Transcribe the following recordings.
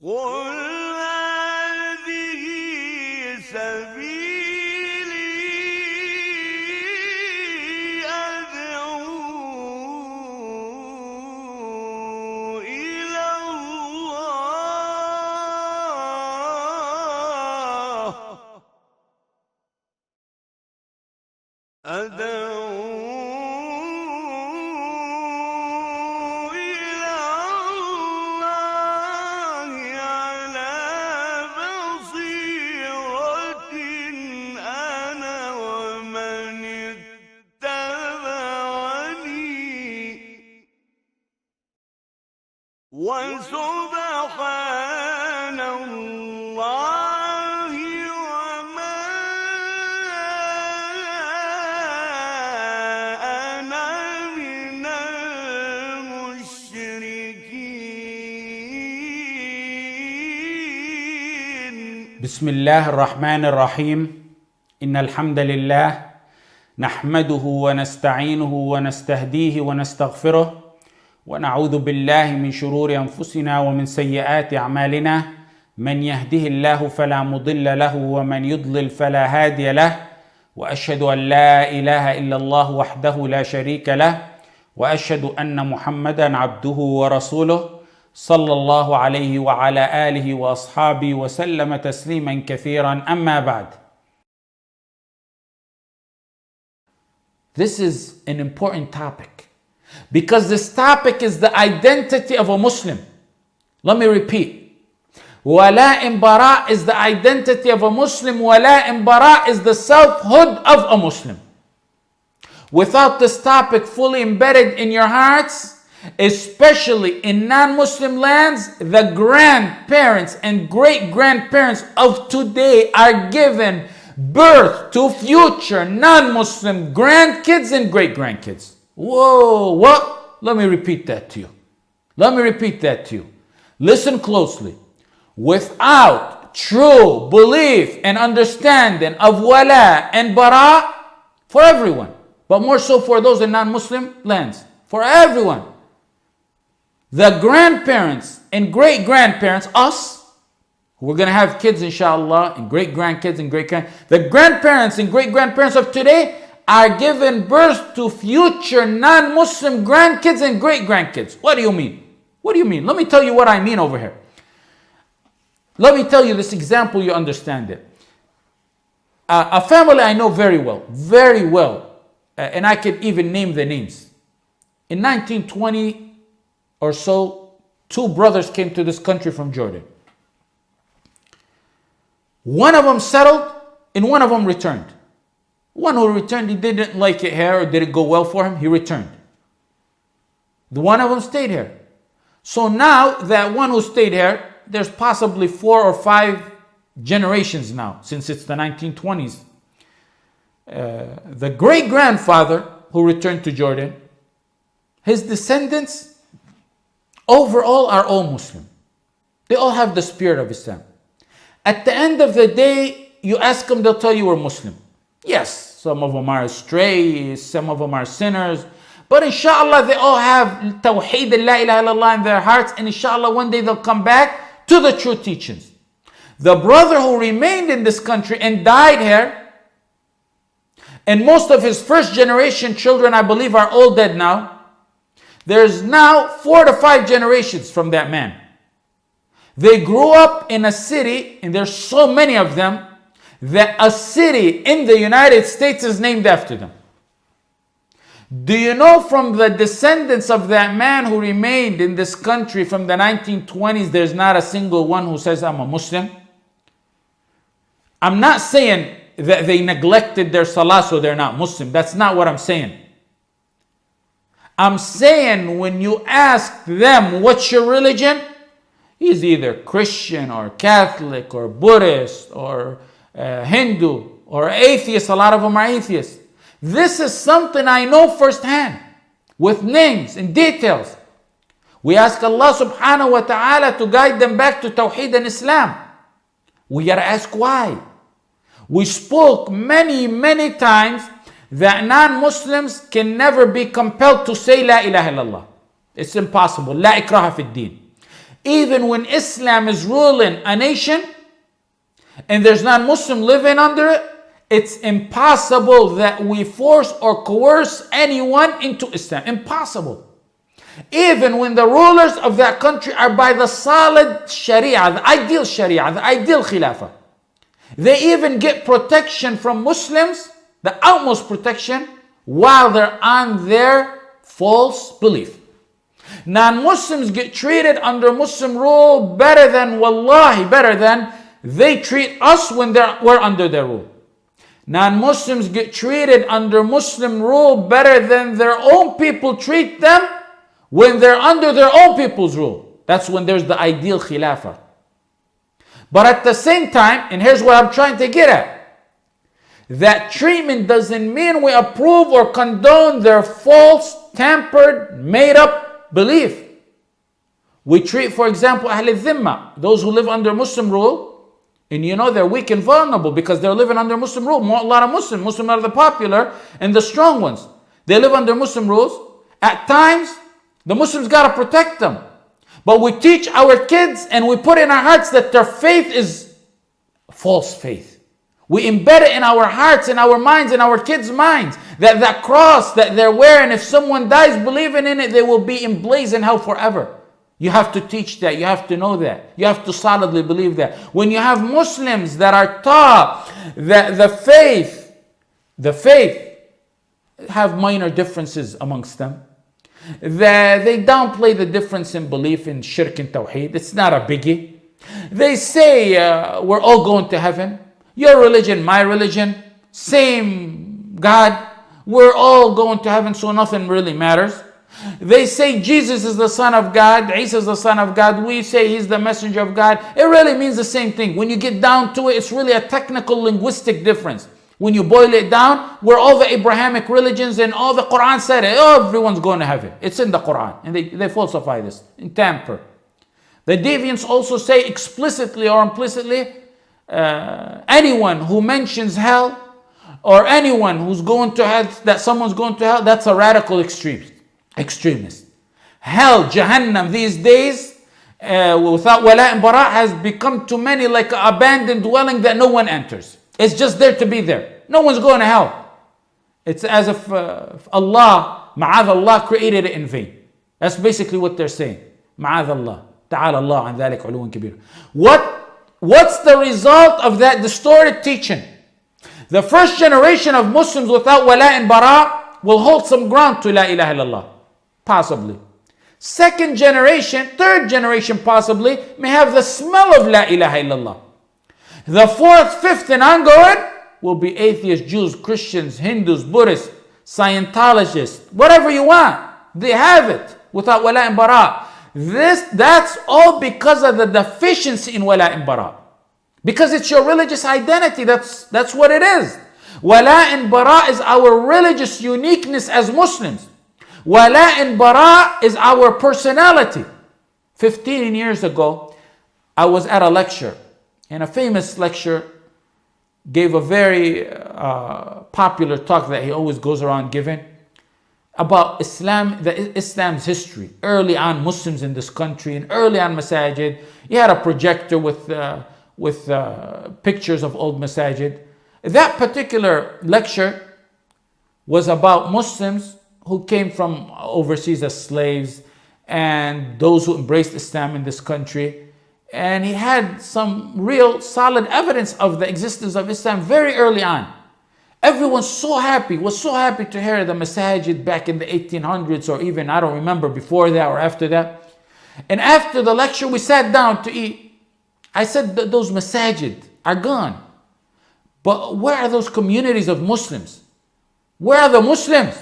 قل هذه سبيلي أدعو إلى الله على بصيرة أنا ومن اتبعني وسبحان الله وما أنا من المشركين. بسم الله الرحمن الرحيم. إن الحمد لله نحمده ونستعينه ونستهديه ونستغفره ونعوذ بالله من شرور أنفسنا ومن سيئات أعمالنا. من يهده الله فلا مضل له ومن يضلل فلا هادي له، وأشهد أن لا إله إلا الله وحده لا شريك له، وأشهد أن محمدا عبده ورسوله صلى الله عليه وعلى آله وأصحابه وسلم تسليما كثيرا. أما بعد. This is an important topic because this topic is the identity of a Muslim. Let me repeat. Walaa and Baraa is the identity of a Muslim. Walaa and Baraa is the selfhood of a Muslim. Without this topic fully embedded in your hearts, especially in non-Muslim lands, the grandparents and great-grandparents of today are given birth to future non-Muslim grandkids and great-grandkids. Whoa, what? Let me repeat that to you. Listen closely. Without true belief and understanding of Walaa and Baraa for everyone, but more so for those in non-Muslim lands, for everyone, the grandparents and great-grandparents, us, we're going to have kids inshallah, and great-grandkids and the grandparents and great-grandparents of today are given birth to future non-Muslim grandkids and great-grandkids. What do you mean? Let me tell you what I mean over here. Let me tell you this example, you understand it. A family I know very well, and I could even name the names. In 1920 or so, two brothers came to this country from Jordan. One of them settled and one of them returned. One who returned, he didn't like it here or did it go well for him, he returned. The one of them stayed here. So now that one who stayed here, there's possibly 4 or 5 generations now, since it's the 1920s. The great-grandfather who returned to Jordan, his descendants overall are all Muslim. They all have the spirit of Islam. At the end of the day, you ask them, they'll tell you we're Muslim. Yes, some of them are astray, some of them are sinners, but inshallah they all have Tawheed and La ilaha illallah in their hearts, and inshallah one day they'll come back to the true teachings. The brother who remained in this country and died here, and most of his first generation children I believe are all dead now. There's now 4 to 5 generations from that man. They grew up in a city, and there's so many of them, that a city in the United States is named after them. Do you know from the descendants of that man who remained in this country from the 1920s, there's not a single one who says, I'm a Muslim? I'm not saying that they neglected their salah so they're not Muslim. That's not what I'm saying. I'm saying when you ask them, what's your religion? He's either Christian or Catholic or Buddhist or Hindu or atheist. A lot of them are atheists. This is something I know firsthand with names and details. We ask Allah subhanahu wa ta'ala to guide them back to Tawheed and Islam. We gotta ask why. We spoke many times that non-Muslims can never be compelled to say La ilaha illallah. It's impossible. La ikraha fi din. even when Islam is ruling a nation and there's non-Muslim living under it, it's impossible that we force or coerce anyone into Islam. Impossible. Even when the rulers of that country are by the solid Sharia, the ideal Khilafah. They even get protection from Muslims, the utmost protection, while they're on their false belief. Non-Muslims get treated under Muslim rule better than they treat us when we're under their rule. Non-Muslims get treated under Muslim rule better than their own people treat them when they're under their own people's rule. That's when there's the ideal Khilafah. But at the same time, and here's what I'm trying to get at, that treatment doesn't mean we approve or condone their false, tampered, made up belief. We treat, for example, Ahl al-Dhimma, those who live under Muslim rule, and you know they're weak and vulnerable because they're living under Muslim rule. A lot of Muslims are the popular and the strong ones. They live under Muslim rules. At times, the Muslims got to protect them. But we teach our kids and we put in our hearts that their faith is false faith. We embed it in our hearts, in our minds, in our kids' minds, that that cross that they're wearing, if someone dies believing in it, they will be emblazoned in hell forever. You have to teach that. You have to know that. You have to solidly believe that. When you have Muslims that are taught that the faith have minor differences amongst them, that they downplay the difference in belief in shirk and tawheed. It's not a biggie. They say we're all going to heaven. Your religion, my religion, same God. We're all going to heaven, so nothing really matters. They say Jesus is the Son of God, Isa is the Son of God, we say He's the Messenger of God. It really means the same thing. When you get down to it, it's really a technical linguistic difference. When you boil it down, where all the Abrahamic religions and all the Quran said it, everyone's going to heaven. It's in the Quran, and they falsify this and tamper. The deviants also say explicitly or implicitly, anyone who mentions hell or anyone who's going to hell, that someone's going to hell, that's a radical extremist. Hell, Jahannam these days, without Walaa and Baraa, has become to many like an abandoned dwelling that no one enters. It's just there to be there. No one's going to hell. It's as if Allah, ma'adh Allah, created it in vain. That's basically what they're saying. Ma'adh Allah. Ta'ala Allah an dhalik uluwan kabir. What's the result of that distorted teaching? The first generation of Muslims without Walaa and Baraa will hold some ground to La ilaha illallah. Possibly. Second generation, third generation possibly, may have the smell of La ilaha illallah. The fourth, fifth, and ongoing will be atheists, Jews, Christians, Hindus, Buddhists, Scientologists, whatever you want. They have it without Walaa and Baraa. That's all because of the deficiency in Walaa and Baraa. Because it's your religious identity. That's what it is. Walaa and Baraa is our religious uniqueness as Muslims. Walaa and Baraa is our personality. 15 years ago, I was at a lecture, and a famous lecturer gave a very popular talk that he always goes around giving about Islam's history. Early on, Muslims in this country, and early on masajid, he had a projector with pictures of old masajid. That particular lecture was about Muslims who came from overseas as slaves and those who embraced Islam in this country. And he had some real solid evidence of the existence of Islam very early on. Everyone was so happy to hear the masajid back in the 1800s, or even, I don't remember, before that or after that. And after the lecture, we sat down to eat. I said that those masajid are gone. But where are those communities of Muslims? Where are the Muslims?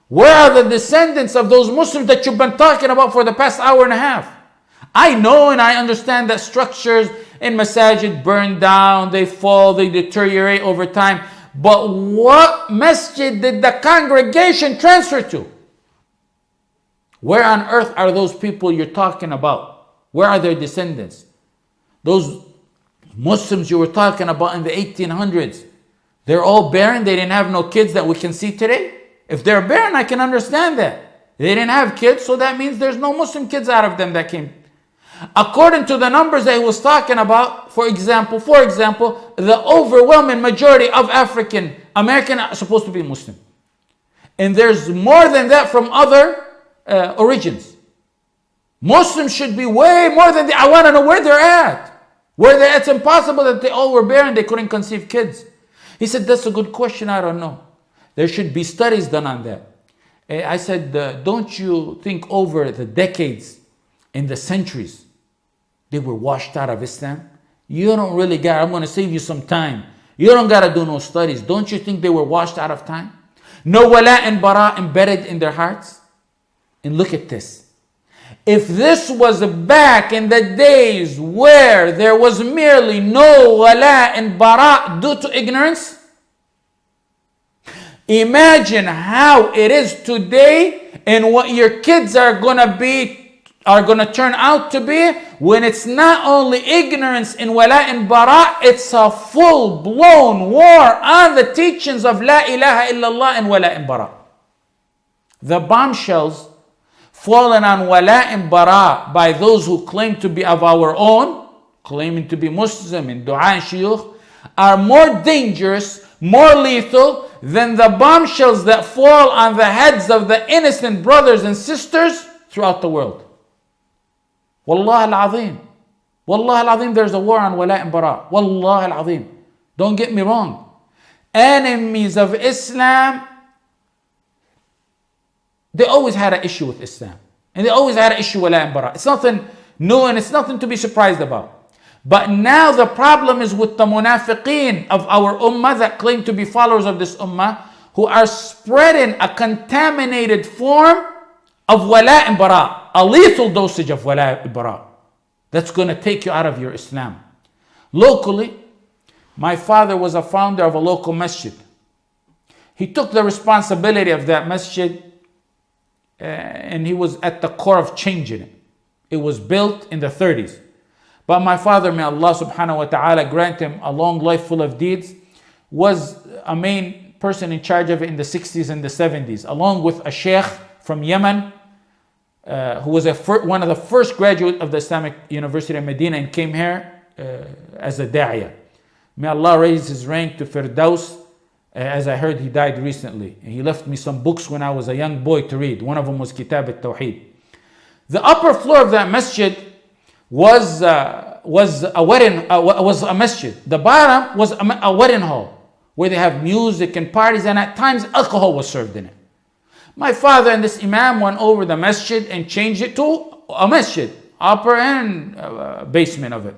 Where are the descendants of those Muslims that you've been talking about for the past hour and a half? I know and I understand that structures in masajid burn down, they fall, they deteriorate over time. But what masjid did the congregation transfer to? Where on earth are those people you're talking about? Where are their descendants? Those Muslims you were talking about in the 1800s, they're all barren, they didn't have no kids that we can see today? If they're barren, I can understand that. They didn't have kids, so that means there's no Muslim kids out of them that came. According to the numbers that he was talking about, for example, the overwhelming majority of African American are supposed to be Muslim. And there's more than that from other origins. Muslims should be way more than I want to know where they're at. It's impossible that they all were barren, they couldn't conceive kids. He said, that's a good question, I don't know. There should be studies done on that. I said, don't you think over the decades, in the centuries, they were washed out of Islam? You don't really got, I'm going to save you some time. You don't got to do no studies. Don't you think they were washed out of time? No Walaa and Baraa embedded in their hearts? And look at this. If this was back in the days where there was merely no Walaa and Baraa due to ignorance, imagine how it is today and what your kids are going to turn out to be when it's not only ignorance in Walaa and Baraa, it's a full-blown war on the teachings of La ilaha illallah and Walaa and Baraa. The bombshells fallen on Walaa and Baraa by those who claim to be of our own, claiming to be Muslim and dua and shuyukh, are more dangerous, more lethal than the bombshells that fall on the heads of the innocent brothers and sisters throughout the world. Wallah al-Azim. Wallah al-Azim, there's a war on Walaa and Baraa. Wallah al-Azim. Don't get me wrong. Enemies of Islam, they always had an issue with Islam. And they always had an issue with Walaa and Baraa. It's nothing new and it's nothing to be surprised about. But now the problem is with the munafiqeen of our ummah that claim to be followers of this ummah, who are spreading a contaminated form of Walaa and Baraa. A lethal dosage of Walaa and Baraa. That's going to take you out of your Islam. Locally, my father was a founder of a local masjid. He took the responsibility of that masjid and he was at the core of changing it. It was built in the 30s. But my father, may Allah subhanahu wa ta'ala grant him a long life full of deeds, was a main person in charge of it in the 60s and the 70s, along with a sheikh from Yemen, who was one of the first graduates of the Islamic University of Medina and came here as a da'iyah. May Allah raise his rank to Firdaus. As I heard, he died recently. He left me some books when I was a young boy to read. One of them was Kitab al-Tawheed. The upper floor of that masjid was a masjid. The bottom was a wedding hall where they have music and parties, and at times alcohol was served in it. My father and this imam went over the masjid and changed it to a masjid, upper and basement of it.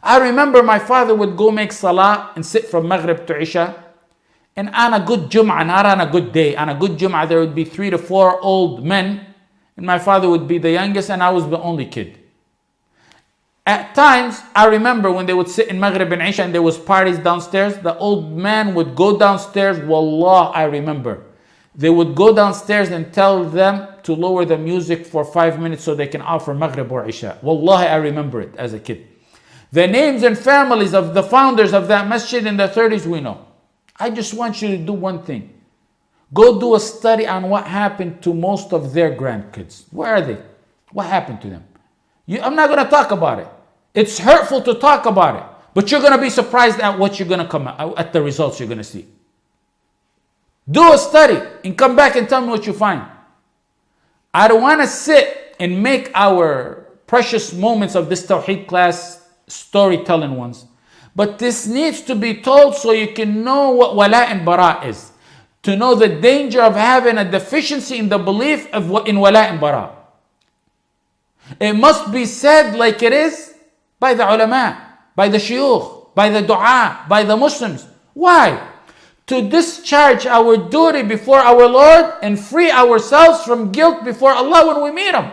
I remember my father would go make salah and sit from Maghrib to Isha. And on a good Jum'ah, not on a good day, on a good Jum'ah, there would be 3 to 4 old men. And my father would be the youngest and I was the only kid. At times, I remember when they would sit in Maghrib and Isha and there was parties downstairs, the old man would go downstairs. Wallah, I remember. They would go downstairs and tell them to lower the music for 5 minutes so they can offer Maghrib or Isha. Wallahi, I remember it as a kid. The names and families of the founders of that masjid in the 30s, we know. I just want you to do one thing. Go do a study on what happened to most of their grandkids. Where are they? What happened to them? I'm not going to talk about it. It's hurtful to talk about it. But you're going to be surprised at what you're going to come at the results you're going to see. Do a study and come back and tell me what you find. I don't want to sit and make our precious moments of this Tawheed class storytelling ones. But this needs to be told so you can know what Walaa and Baraa is. To know the danger of having a deficiency in the belief in Walaa and Baraa. It must be said like it is by the ulama, by the shuyukh, by the dua, by the Muslims. Why? To discharge our duty before our Lord and free ourselves from guilt before Allah when we meet Him.